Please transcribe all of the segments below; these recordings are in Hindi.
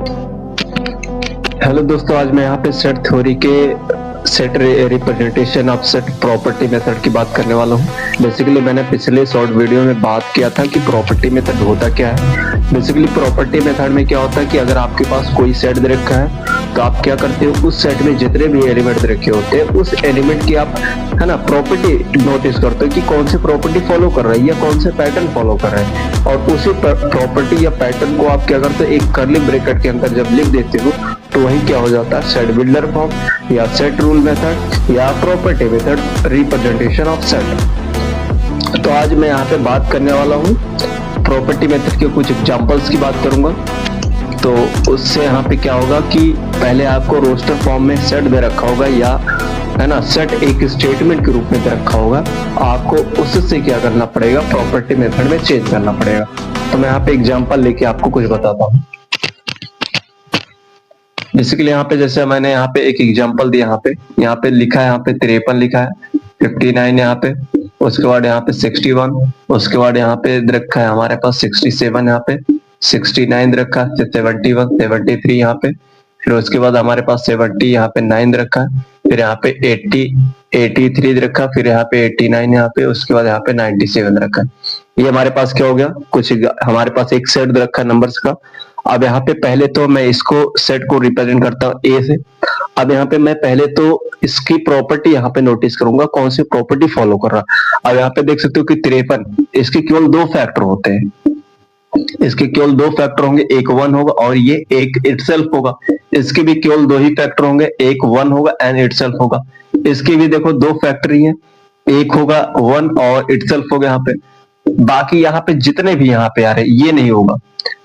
हेलो दोस्तों, आज मैं यहाँ पे सेट थ्योरी के set representation of set property method की बात करने वाला हूँ। बेसिकली मैंने पिछले शॉर्ट वीडियो में बात किया था कि प्रॉपर्टी मेथड होता क्या है। बेसिकली प्रॉपर्टी मेथड में क्या होता है कि अगर आपके पास कोई सेट दे रखा है तो आप क्या करते हो, उस सेट में जितने भी एलिमेंट दे रखे होते हैं उस एलिमेंट की आप है ना प्रॉपर्टी नोटिस करते हो कि कौन सी प्रॉपर्टी फॉलो कर रहा है या कौन से पैटर्न फॉलो कर रहा है, और उसी प्रॉपर्टी या पैटर्न को आप क्या करते हो, एक कर्ली ब्रैकेट के अंदर जब लिख देते हो तो वही क्या हो जाता है, सेट बिल्डर फॉर्म या सेट रूल मेथड या property method representation of set. तो आज मैं यहाँ पे बात करने वाला हूँ प्रॉपर्टी मेथड के कुछ एग्जांपल्स की बात करूंगा। तो उससे यहाँ पे क्या होगा कि पहले आपको रोस्टर फॉर्म में सेट दे रखा होगा या है ना सेट एक स्टेटमेंट के रूप में दे रखा होगा, आपको उससे क्या करना पड़ेगा, प्रॉपर्टी मेथड में चेंज करना पड़ेगा। तो मैं यहाँ पे एग्जांपल लेके आपको कुछ बताता हूँ। बेसिकली यहाँ पे जैसे मैंने यहाँ पे एक एग्जांपल दिया, यहाँ पे लिखा है, यहाँ पे 53 लिखा है, 59 यहाँ पे, उसके बाद यहाँ पे 61, उसके बाद यहाँ पे रखा है हमारे पास 67, यहाँ पे 69 रखा है, 71, 73 यहाँ पे, फिर उसके बाद हमारे पास 70 यहाँ पे 9 रखा है, फिर यहाँ पे 80, 83 रखा, फिर यहाँ पे 89 यहाँ पे, उसके बाद यहाँ पे 97 रखा है। ये हमारे पास क्या हो गया, कुछ हमारे पास एक सेट रखा है नंबर्स का। अब यहाँ पे पहले तो मैं इसको सेट को रिप्रेजेंट करता हूँ ए से। अब यहाँ पे मैं पहले तो इसकी प्रॉपर्टी यहाँ पे नोटिस करूंगा, कौन सी प्रॉपर्टी फॉलो कर रहा। अब यहाँ पे देख सकते हो कि 53, इसके केवल दो फैक्टर होते हैं, इसके केवल दो फैक्टर होंगे, एक 1 होगा और ये एक इटसेल्फ होगा। इसके भी केवल दो ही फैक्टर होंगे, एक 1 होगा एंड इटसेल्फ होगा। इसके भी देखो दो फैक्टर ही है, एक होगा 1 और इटसेल्फ होगा यहाँ पे। बाकी यहाँ पे जितने भी यहाँ पे आ रहे ये नहीं होगा,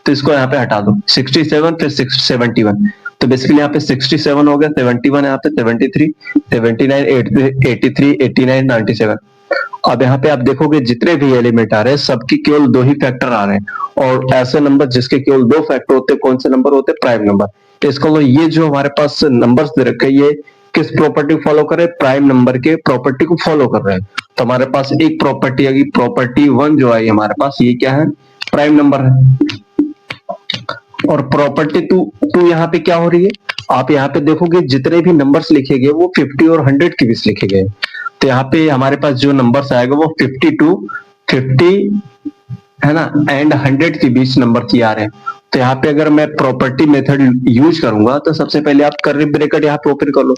तो इसको यहाँ पे हटा दो। 67 फिर 71, तो बेसिकली यहाँ पे 67 हो गया, 71 यहाँ पे, 73, 79, 83, 89, 97। अब यहाँ पे आप देखोगे जितने भी एलिमेंट आ रहे हैं सबकी केवल दो ही फैक्टर आ रहे हैं, और ऐसे नंबर जिसके केवल दो फैक्टर होते हैं, कौन से नंबर होते हैं, प्राइम नंबर। इसको ये जो हमारे पास नंबर्स दे रखे हैं, ये किस प्रॉपर्टी फॉलो कर रहे हैं, प्राइम नंबर के प्रॉपर्टी को फॉलो कर रहे हैं। तो हमारे पास एक प्रॉपर्टी आएगी, प्रॉपर्टी 1 जो है हमारे पास, ये क्या है, प्राइम नंबर है। और प्रॉपर्टी 2 यहाँ पे क्या हो रही है, आप यहाँ पे देखोगे जितने भी नंबर्स लिखे गए वो 50 और 100 के बीच लिखे गए। तो यहाँ पे हमारे पास जो नंबर्स आएगा वो 52, 50 है ना एंड 100 के बीच नंबर की आ रहे हैं। तो यहाँ पे अगर मैं प्रॉपर्टी मेथड यूज करूंगा तो सबसे पहले आप कर्ली ब्रैकेट यहाँ पे ओपन कर लो।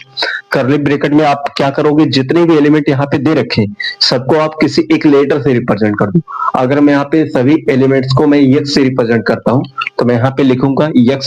कर्ली ब्रैकेट में आप क्या करोगे, जितने भी एलिमेंट यहाँ पे दे रखे हैं सबको आप किसी एक लेटर से रिप्रेजेंट कर दो। अगर मैं यहाँ पे सभी एलिमेंट्स को मैं यक्स से रिप्रेजेंट करता हूँ तो मैं यहाँ पे लिखूंगा यक्स